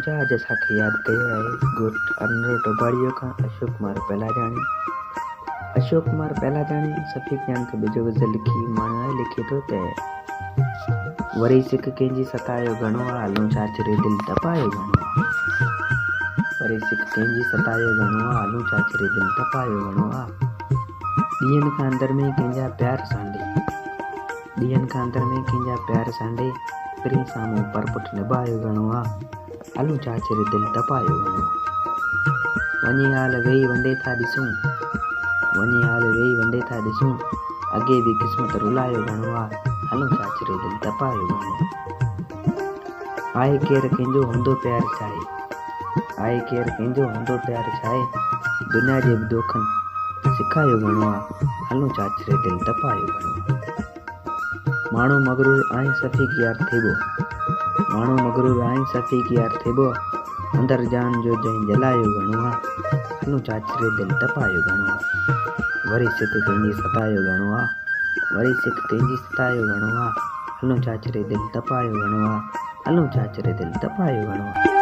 मुंहिंजा अॼु असांखे यादि कयो आहे घोट अनर टोबाड़ीअ खां अशोक कुमार पहलाजाणी। अशोक कुमार पहलाजाणी सफ़ी ज्ञान खे बिजो गज़ल लिखी माण्हू लिखे थो त वरी सिक कंहिंजी सतायो घणो आहे हलूं चाचरे दिलि तपायो घणो आहे। वरी सिक कंहिंजी सतायो घणो आहे हलूं चाचरे दिलि तपायो घणो आहे। ॾींहंनि खां अंदर में कंहिंजा प्यार सांडे, ॾींहंनि खां अंदर में कंहिंजा प्यार सांडे प्री साम्हूं परपुट निभायो घणो आहे हलूं चाचरे दिलि तपायो घणो आहे। वञे हाल वेही वंडे था ॾिसूं, वञे हाल वेही वंडे था ॾिसूं अॻे बि क़िस्मत रुलायो घणो आहे हलूं चाचरे दिलि तपायो घणो आहे। आहे केरु कंहिंजो हूंदो प्यार छाहे, आहे केरु कंहिंजो हूंदो प्यार छाहे दुनिया जे बि दोखनि सिखायो घणो आहे हलूं चाचरे दिलि तपायो घणो आहे। माण्हू मगरूर आहीं सफ़ीक यार थेबो, माण्हू मगरूर आहीं सफ़ीक यार थेबो अंदर जान जो जंहिं जलायो घणो आहे हलूं चाचरे दिलि तपायो घणो आहे। वरी सिक कंहिंजी सतायो घणो आहे, वरी सिक कंहिंजी सतायो घणो आहे हलूं चाचरे दिलि तपायो घणो आहे हलूं चाचरे दिलि तपायो घणो आहे।